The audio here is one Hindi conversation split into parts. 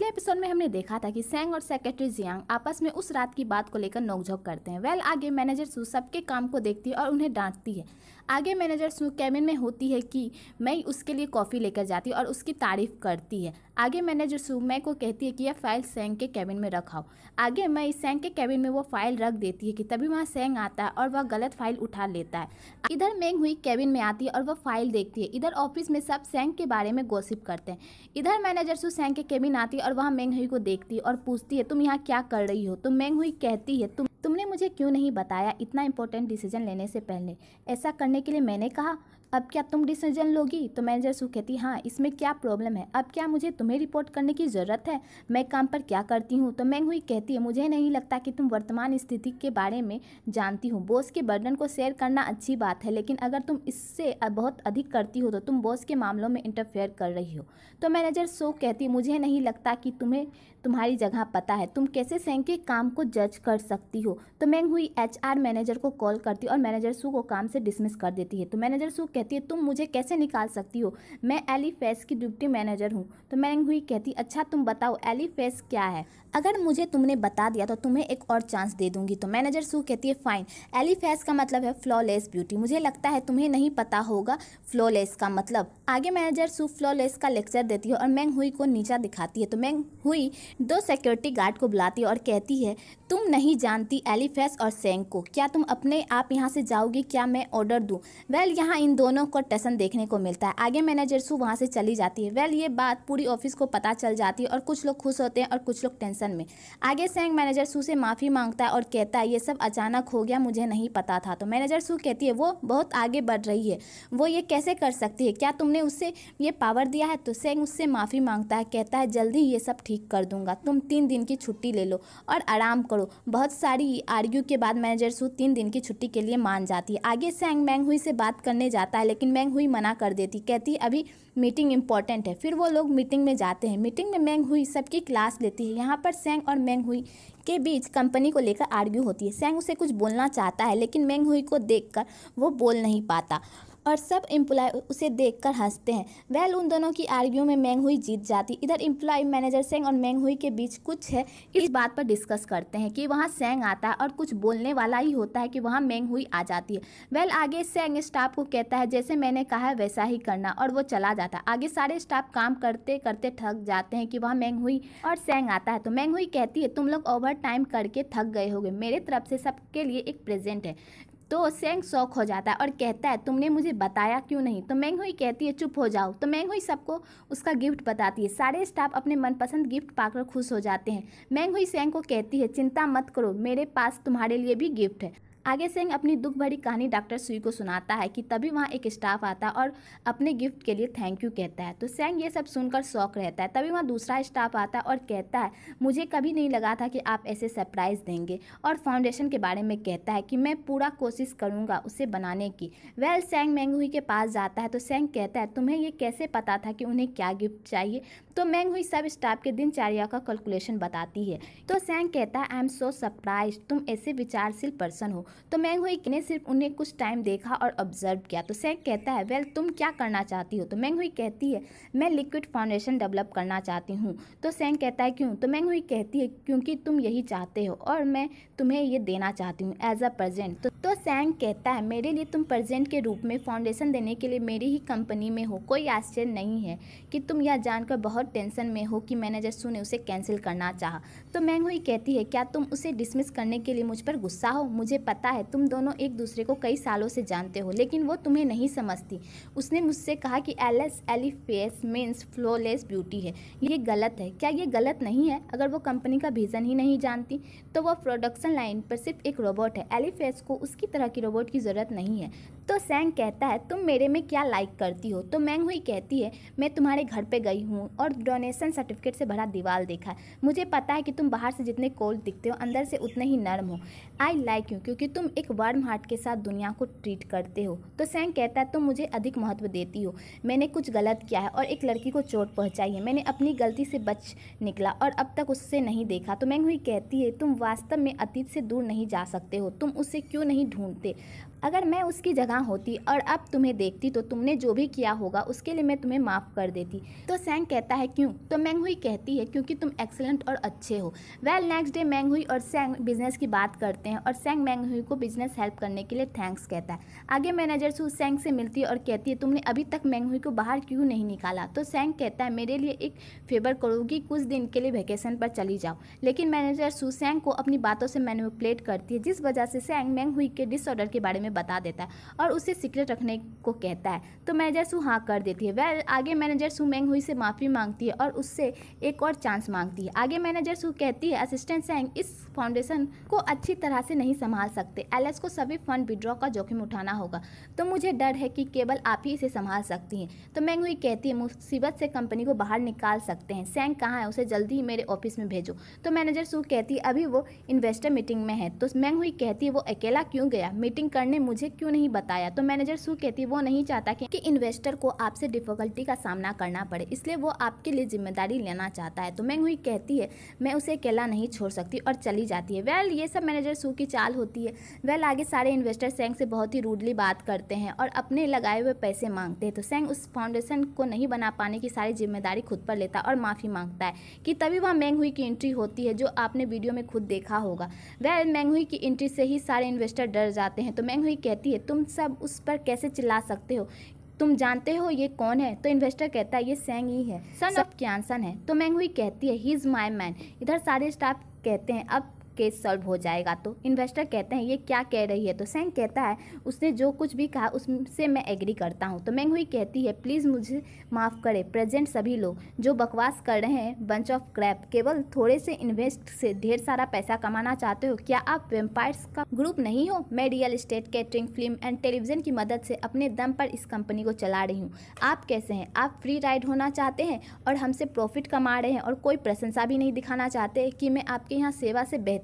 पिछले एपिसोड में हमने देखा था कि सेंग और सेक्रेटरी जियांग आपस में उस रात की बात को लेकर नोकझोंक करते हैं। आगे मैनेजर सू सबके काम को देखती है और उन्हें डांटती है। आगे मैनेजर सू कैबिन में होती है कि मैं उसके लिए कॉफ़ी लेकर जाती और उसकी तारीफ करती है। आगे मैनेजर सू मैं को कहती है कि यह फाइल सेंग के कैबिन में रखाओ। आगे मैं सेंग के कैबिन में वो फाइल रख देती है कि तभी वहाँ सेंग आता है और वह गलत फाइल उठा लेता है। इधर मेंग हुई कैबिन में आती है और वह फाइल देखती है। इधर ऑफिस में सब सेंग के बारे में गॉसिप करते हैं। इधर मैनेजर सू सेंग के कैबिन आती है और वहाँ मेंग हुई को देखती है और पूछती है तुम यहाँ क्या कर रही हो। तो मेंग हुई कहती है तुमने मुझे क्यों नहीं बताया इतना इंपॉर्टेंट डिसीजन लेने से पहले। ऐसा करने के लिए मैंने कहा अब क्या तुम डिसीजन लोगी। तो मैनेजर सू कहती हाँ इसमें क्या प्रॉब्लम है, अब क्या मुझे तुम्हें रिपोर्ट करने की ज़रूरत है, मैं काम पर क्या करती हूँ। तो मेंग हुई कहती है मुझे नहीं लगता कि तुम वर्तमान स्थिति के बारे में जानती हो। बॉस के बर्डन को शेयर करना अच्छी बात है, लेकिन अगर तुम इससे बहुत अधिक करती हो तो तुम बॉस के मामलों में इंटरफेयर कर रही हो। तो मैनेजर सू कहती है मुझे नहीं लगता कि तुम्हें तुम्हारी जगह पता है, तुम कैसे सेंग के काम को जज कर सकती हो। तो मेंग हुई HR मैनेजर को कॉल करती और मैनेजर सू को काम से डिसमिस कर देती है। तो मैनेजर सू कहती है तुम मुझे कैसे निकाल सकती हो, मैं एली फेस की डिप्टी मैनेजर हूँ। तो मेंग हुई कहती अच्छा तुम बताओ एली फेस क्या है, अगर मुझे तुमने बता दिया तो तुम्हें एक और चांस दे दूंगी। तो मैनेजर सू कहती है फाइन, एली फेस का मतलब है फ्लॉलेस ब्यूटी, मुझे लगता है तुम्हें नहीं पता होगा फ्लॉलेस का मतलब। आगे मैनेजर सू फ्लॉलेस का लेक्चर देती है और मेंग हुई को नीचा दिखाती है। तो मेंग हुई 2 सिक्योरिटी गार्ड को बुलाती है और कहती है तुम नहीं जानती एली फेस और सेंग को, क्या तुम अपने आप यहाँ से जाओगी, क्या मैं ऑर्डर दूँ। यहाँ इन दोनों को टेंशन देखने को मिलता है। आगे मैनेजर सू वहाँ से चली जाती है। ये बात पूरी ऑफिस को पता चल जाती है और कुछ लोग खुश होते हैं और कुछ लोग टेंशन में। आगे सेंग मैनेजर सू से माफ़ी मांगता है और कहता है ये सब अचानक हो गया, मुझे नहीं पता था। तो मैनेजर सू कहती है वो बहुत आगे बढ़ रही है, वो ये कैसे कर सकती है, क्या तुमने उससे ये पावर दिया है। तो सेंग उससे माफ़ी मांगता है, कहता है जल्दी ये सब ठीक कर दूंगा, तुम 3 दिन की छुट्टी ले लो और आराम करो। बहुत सारी आर्ग्यू के बाद मैनेजर सू 3 दिन की छुट्टी के लिए मान जाती है। आगे सेंग मेंग हुई से बात करने जाता है, लेकिन मेंग हुई मना कर देती, कहती अभी मीटिंग इंपॉर्टेंट है। फिर वो लोग मीटिंग में जाते हैं। मीटिंग में मेंग हुई सबकी क्लास लेती है। यहाँ पर सेंग और मेंग हुई के बीच कंपनी को लेकर आर्ग्यू होती है। सेंग उसे कुछ बोलना चाहता है, लेकिन मेंग हुई को देखकर वो बोल नहीं पाता और सब एम्प्लॉय उसे देखकर हंसते हैं। उन दोनों की आर्ग्यू में मेंग हुई जीत जाती। इधर एम्प्लॉय मैनेजर सेंग और मेंग हुई के बीच कुछ है, इस बात पर डिस्कस करते हैं कि वहाँ सेंग आता है और कुछ बोलने वाला ही होता है कि वहाँ मेंग हुई आ जाती है। आगे सेंग स्टाफ को कहता है जैसे मैंने कहा है वैसा ही करना और वो चला जाता है। आगे सारे स्टाफ काम करते करते थक जाते हैं कि वहाँ मेंग हुई और सेंग आता है। तो मेंग हुई कहती है तुम लोग ओवर टाइम करके थक गए होगे, मेरे तरफ से सबके लिए एक प्रेजेंट है। तो सेंग शॉक हो जाता है और कहता है तुमने मुझे बताया क्यों नहीं। तो मेंग हुई कहती है चुप हो जाओ। तो मेंग हुई सबको उसका गिफ्ट बताती है। सारे स्टाफ अपने मनपसंद गिफ्ट पाकर खुश हो जाते हैं। मेंग हुई सेंग को कहती है चिंता मत करो, मेरे पास तुम्हारे लिए भी गिफ्ट है। आगे सेंग अपनी दुख भरी कहानी डॉक्टर सुई को सुनाता है कि तभी वहाँ एक स्टाफ आता है और अपने गिफ्ट के लिए थैंक यू कहता है। तो सेंग ये सब सुनकर शॉक रहता है। तभी वहाँ दूसरा स्टाफ आता है और कहता है मुझे कभी नहीं लगा था कि आप ऐसे सरप्राइज़ देंगे, और फाउंडेशन के बारे में कहता है कि मैं पूरा कोशिश करूँगा उसे बनाने की। सेंग मेंग हुई के पास जाता है। तो सेंग कहता है तुम्हें ये कैसे पता था कि उन्हें क्या गिफ्ट चाहिए। तो मेंग हुई सब स्टाफ के दिनचर्या का कैलकुलेशन बताती है। तो सेंग कहता है आई एम सो सरप्राइज, तुम ऐसे विचारशील पर्सन हो। तो मेंग हुई ने सिर्फ उन्हें कुछ टाइम देखा और ऑब्जर्व किया। तो सेंग कहता है तुम क्या करना चाहती हो। तो मेंग हुई कहती है मैं लिक्विड फाउंडेशन डेवलप करना चाहती हूँ। तो सेंग कहता है क्यों। तो मेंग हुई कहती है क्योंकि तुम यही चाहते हो और मैं तुम्हें ये देना चाहती हूँ एज अ प्रेजेंट। तो सेंग कहता है मेरे लिए तुम प्रेजेंट के रूप में फाउंडेशन देने के लिए मेरी ही कंपनी में हो, कोई आश्चर्य नहीं है कि तुम यह जानकर बहुत टेंशन में हो कि मैनेजर सू ने उसे कैंसिल करना चाहा। तो मेंग हुई कहती है क्या तुम उसे डिसमिस करने के लिए मुझ पर गुस्सा हो, मुझे पता है तुम दोनों एक दूसरे को कई सालों से जानते हो, लेकिन वो तुम्हें नहीं समझती। उसने मुझसे कहा कि एली फेस मीन्स फ्लॉलेस ब्यूटी है, ये गलत है। क्या ये गलत नहीं है। अगर वो कंपनी का विजन ही नहीं जानती तो वो प्रोडक्शन लाइन पर सिर्फ एक रोबोट है, एली फेस को उसकी तरह की रोबोट की ज़रूरत नहीं है। तो सेंग कहता है तुम मेरे में क्या लाइक करती हो। तो मेंग हुई कहती है मैं तुम्हारे घर पे गई हूँ और डोनेशन सर्टिफिकेट से भरा दीवार देखा है, मुझे पता है कि तुम बाहर से जितने कोल्ड दिखते हो अंदर से उतने ही नर्म हो। आई लाइक यू क्योंकि तुम एक वार्म हार्ट के साथ दुनिया को ट्रीट करते हो। तो सेंग कहता है तुम मुझे अधिक महत्व देती हो, मैंने कुछ गलत किया है और एक लड़की को चोट पहुंचाई है, मैंने अपनी गलती से बच निकला और अब तक उससे नहीं देखा। तो मेंग हुई कहती है तुम वास्तव में अतीत से दूर नहीं जा सकते हो, तुम उसे क्यों नहीं ढूंढते। अगर मैं उसकी जगह होती और अब तुम्हें देखती तो तुमने जो भी किया होगा उसके लिए मैं तुम्हें माफ़ कर देती। तो सैंग कहता है क्यों? तो मैंग हुई कहती है क्योंकि तुम एक्सीलेंट और अच्छे हो। वेल नेक्स्ट डे मैंग हुई और सैंग बिजनेस की बात करते हैं और सैंग मैंग हुई को बिजनेस हेल्प करने के लिए थैंक्स कहता है। आगे मैनेजर सू सैंग से मिलती है और कहती है तुमने अभी तक मैंग हुई को बाहर क्यों नहीं निकाला? तो सैंग कहता है मेरे लिए एक फेवर करोगी, कुछ दिन के लिए वेकेशन पर चली जाओ। लेकिन मैनेजर सू सैंग को अपनी बातों से मैनिपुलेट करती है, जिस वजह से सैंग मैंग हुई के डिसऑर्डर के बारे में बता देता है और उसे सीक्रेट रखने को कहता है। तो मैनेजर सू हाँ कर देती है। वेल आगे मैनेजर सू मैंग हुई से माफ़ी मांगती है और उससे एक और चांस मांगती है। आगे मैनेजर सू कहती है असिस्टेंट सैंग इस फाउंडेशन को अच्छी तरह से नहीं संभाल सकते, एलिस को सभी फंड विड्रॉ का जोखिम उठाना होगा, तो मुझे डर है कि केवल आप ही इसे संभाल सकती हैं। तो मैंग हुई कहती है मुसीबत से कंपनी को बाहर निकाल सकते हैं, सैंग कहाँ है, उसे जल्दी ही मेरे ऑफिस में भेजो। तो मैनेजर सू कहती है अभी वो इन्वेस्टर मीटिंग में है। तो मैंग हुई कहती है वो अकेला क्यों गया, मीटिंग करने मुझे क्यों नहीं बताया। तो मैनेजर सू कहती है वो नहीं चाहता कि इन्वेस्टर को आपसे डिफिकल्टी का सामना करना पड़े, इसलिए वो आपके लिए जिम्मेदारी लेना चाहता है। तो मैंग हुई कहती है मैं उसे अकेला नहीं छोड़ सकती और चली जाती है। वेल ये सब मैनेजर सू की चाल होती है। वेल आगे सारे इन्वेस्टर सैंग से बहुत ही रूडली बात करते हैं और अपने लगाए हुए पैसे मांगते हैं। तो सैंग उस फाउंडेशन को नहीं बना पाने की सारी जिम्मेदारी खुद पर लेता है और माफ़ी मांगता है कि तभी वह मैंग हुई की एंट्री होती है, जो आपने वीडियो में खुद देखा होगा। वेल मैंग हुई की एंट्री से ही सारे इन्वेस्टर डर जाते हैं। तो मैंग हुई कहती है तुम सब उस पर कैसे चिल्ला सकते हो, तुम जानते हो ये कौन है? तो इन्वेस्टर कहता है ये सैंग ही है, सन ऑफ क्यानसन है। तो मैंग हुई कहती है ही इज़ माई मैन। इधर सारे स्टाफ कहते हैं अब केस सॉल्व हो जाएगा। तो इन्वेस्टर कहते हैं ये क्या कह रही है? तो सैंग कहता है उसने जो कुछ भी कहा उससे मैं एग्री करता हूँ। तो मैंग हुई कहती है प्लीज़ मुझे माफ़ करें, प्रेजेंट सभी लोग जो बकवास कर रहे हैं, बंच ऑफ क्रैप, केवल थोड़े से इन्वेस्ट से ढेर सारा पैसा कमाना चाहते हो क्या? आप वेम्पायर्स का ग्रुप नहीं हो? मैं real estate, catering, film and television की मदद से अपने दम पर इस कंपनी को चला रही हूँ। आप कैसे हैं? आप फ्री राइड होना चाहते हैं और हमसे प्रॉफिट कमा रहे हैं और कोई प्रशंसा भी नहीं दिखाना चाहते कि मैं आपके यहाँ सेवा से बेहतर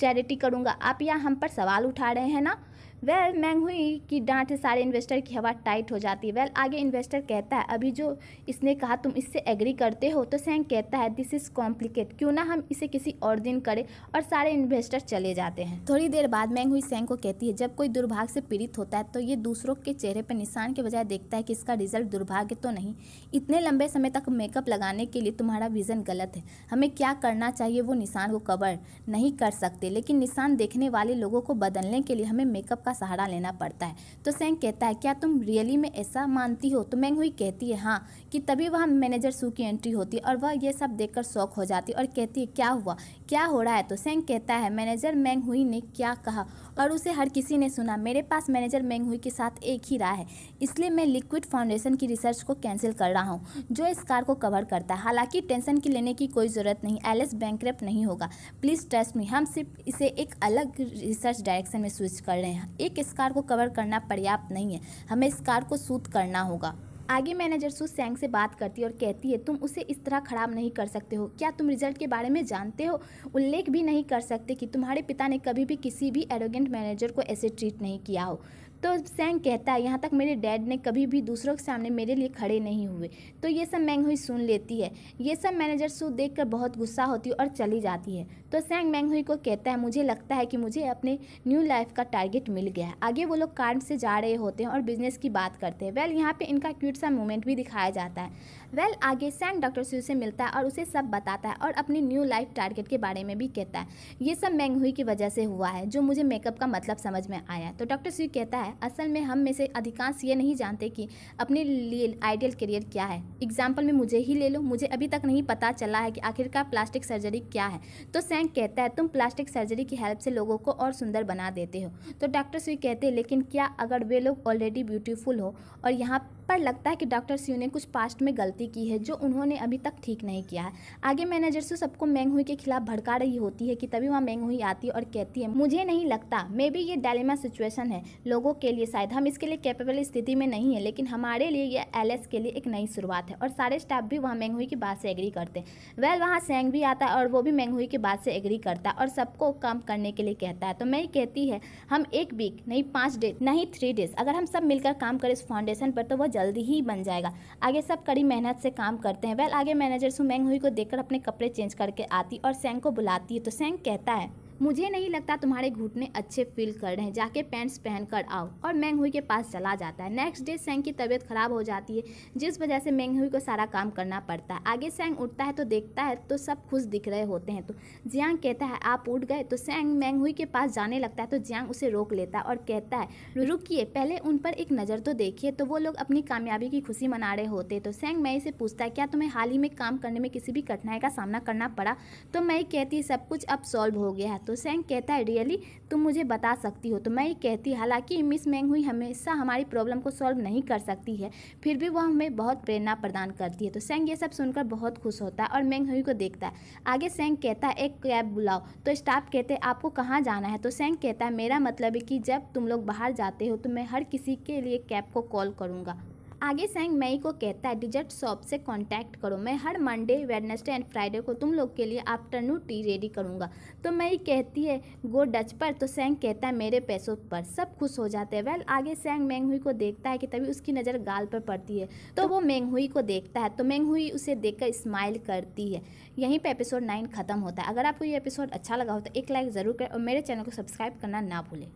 चैरिटी करूंगा। आप यहाँ हम पर सवाल उठा रहे हैं ना। वेल मैंग हुई की डांट से सारे इन्वेस्टर की हवा टाइट हो जाती है। वेल आगे इन्वेस्टर कहता है अभी जो इसने कहा तुम इससे एग्री करते हो? तो सैंग कहता है दिस इज़ कॉम्प्लिकेट, क्यों ना हम इसे किसी और दिन करें, और सारे इन्वेस्टर चले जाते हैं। थोड़ी देर बाद मैंग हुई सैंग को कहती है जब कोई दुर्भाग्य से पीड़ित होता है तो ये दूसरों के चेहरे पर निशान के बजाय देखता है कि इसका रिजल्ट दुर्भाग्य तो नहीं। इतने लंबे समय तक मेकअप लगाने के लिए तुम्हारा विज़न गलत है। हमें क्या करना चाहिए वो निशान को कवर नहीं कर सकते, लेकिन निशान देखने वाले लोगों को बदलने के लिए हमें मेकअप का सहारा लेना पड़ता है। तो सैंग कहता है क्या तुम रियली में ऐसा मानती हो? तो मैंग हुई कहती है हाँ। कि तभी वह मैनेजर सू की एंट्री होती है और वह ये सब देखकर शॉक हो जाती है और कहती है क्या हुआ, क्या हो रहा है? तो सैंग कहता है मैनेजर मैंग हुई ने क्या कहा और उसे हर किसी ने सुना। मेरे पास मैनेजर मैंग हुई के साथ एक ही राय है, इसलिए मैं लिक्विड फाउंडेशन की रिसर्च को कैंसिल कर रहा हूँ जो इस कार को कवर करता है। हालांकि टेंशन की लेने की कोई ज़रूरत नहीं, एलिस बैंकरप्ट नहीं होगा, प्लीज़ ट्रस्ट मी। हम सिर्फ इसे एक अलग रिसर्च डायरेक्शन में स्विच कर रहे हैं। एक इस कार को कवर करना पर्याप्त नहीं है, हमें इस कार को सूट करना होगा। आगे मैनेजर सू सैंग से बात करती है और कहती है तुम उसे इस तरह खराब नहीं कर सकते हो। क्या तुम रिजल्ट के बारे में जानते हो? उल्लेख भी नहीं कर सकते कि तुम्हारे पिता ने कभी भी किसी भी एरोगेंट मैनेजर को ऐसे ट्रीट नहीं किया हो। तो सैंग कहता है यहाँ तक मेरे डैड ने कभी भी दूसरों के सामने मेरे लिए खड़े नहीं हुए। तो ये सब मैंग हुई सुन लेती है। ये सब मैनेजर सू देखकर बहुत गुस्सा होती है और चली जाती है। तो सैंग मैंग हुई को कहता है मुझे लगता है कि मुझे अपने न्यू लाइफ का टारगेट मिल गया है। आगे वो लोग कार से जा रहे होते हैं और बिजनेस की बात करते हैं। वेल यहाँ पे इनका क्यूट सा मोमेंट भी दिखाया जाता है। वेल आगे सैंग डॉक्टर सू से मिलता है और उसे सब बताता है और अपनी न्यू लाइफ टारगेट के बारे में भी कहता है। ये सब मैंग हुई की वजह से हुआ है जो मुझे मेकअप का मतलब समझ में आया। तो डॉक्टर सू कहता है असल में हम में से अधिकांश ये नहीं जानते कि अपने लिए आइडियल करियर क्या है। एग्जाम्पल में मुझे ही ले लो, मुझे अभी तक नहीं पता चला है कि आखिरकार प्लास्टिक सर्जरी क्या है। तो सैंग कहता है तुम प्लास्टिक सर्जरी की हेल्प से लोगों को और सुंदर बना देते हो। तो डॉक्टर सू कहते हैं लेकिन क्या अगर वे लोग ऑलरेडी ब्यूटीफुल हो? और यहाँ पर लगता है कि डॉक्टर सू ने कुछ पास्ट में गलती की है जो उन्होंने अभी तक ठीक नहीं किया है। आगे मैनेजर सू सबको मैंग हुई के खिलाफ भड़का रही होती है कि तभी वहाँ मैंग हुई आती है और कहती है मुझे नहीं लगता, मे बी ये डायलेमा सिचुएशन है लोगों के लिए, शायद हम इसके लिए कैपेबल स्थिति में नहीं है, लेकिन हमारे लिए ये एलिस के लिए एक नई शुरुआत है। और सारे स्टाफ भी वहाँ मैंग हुई की बात से एग्री करते हैं। वेल वहाँ सैंग भी आता है और वो भी मैंग हुई की बात से एग्री करता है और सबको काम करने के लिए कहता है। तो मैं कहती है हम एक वीक नहीं 5 डेज नहीं 3 डेज अगर हम सब मिलकर काम करें इस फाउंडेशन पर तो वो जल्दी ही बन जाएगा। आगे सब कड़ी मेहनत से काम करते हैं। वेल आगे मैनेजर सू मैंग हुई को देखकर अपने कपड़े चेंज करके आती और सैंग को बुलाती है। तो सैंग कहता है मुझे नहीं लगता तुम्हारे घुटने अच्छे फील कर रहे हैं, जाके पैंट्स पहन कर आओ। और मेंग हुई के पास चला जाता है। नेक्स्ट डे सेंग की तबीयत खराब हो जाती है, जिस वजह से मेंग हुई को सारा काम करना पड़ता है। आगे सेंग उठता है तो देखता है तो सब खुश दिख रहे होते हैं। तो जियांग कहता है आप उठ गए। तो सेंग मेंग हुई के पास जाने लगता है तो जियांग उसे रोक लेता है और कहता है रुकिए, पहले उन पर एक नज़र तो देखिए। तो वो लोग अपनी कामयाबी की खुशी मना रहे होते। तो सेंग मई से पूछता है क्या तुम्हें हाल ही में काम करने में किसी भी कठिनाई का सामना करना पड़ा। तो मई कहती है सब कुछ अब सॉल्व हो गया है। तो सेंग कहता है रियली, तुम मुझे बता सकती हो। तो मई कहती है हालांकि मिस मेंग हुई हमेशा हमारी प्रॉब्लम को सॉल्व नहीं कर सकती है, फिर भी वह हमें बहुत प्रेरणा प्रदान करती है। तो सेंग ये सब सुनकर बहुत खुश होता है और मेंग हुई को देखता है। आगे सेंग कहता है एक कैब बुलाओ। तो स्टाफ कहते हैं आपको कहाँ जाना है। तो सेंग कहता है मेरा मतलब है कि जब तुम लोग बाहर जाते हो तो मैं हर किसी के लिए कैब को कॉल करूँगा। आगे सेंग मई को कहता है डिजर्ट शॉप से कांटेक्ट करो, मैं हर मंडे वेडनेसडे एंड फ्राइडे को तुम लोग के लिए आफ्टरनून टी रेडी करूँगा। तो मई कहती है गो डच पर। तो सेंग कहता है मेरे पैसों पर। सब खुश हो जाते हैं। वेल आगे सेंग मेंग हुई को देखता है कि तभी उसकी नज़र गाल पर पड़ती है। तो वो मेंग हुई को देखता है तो मेंग हुई उसे देखकर स्माइल करती है। यहीं पर एपिसोड 9 खत्म होता है। अगर आपको ये एपिसोड अच्छा लगा हो तो एक लाइक ज़रूर करें और मेरे चैनल को सब्सक्राइब करना ना भूलें।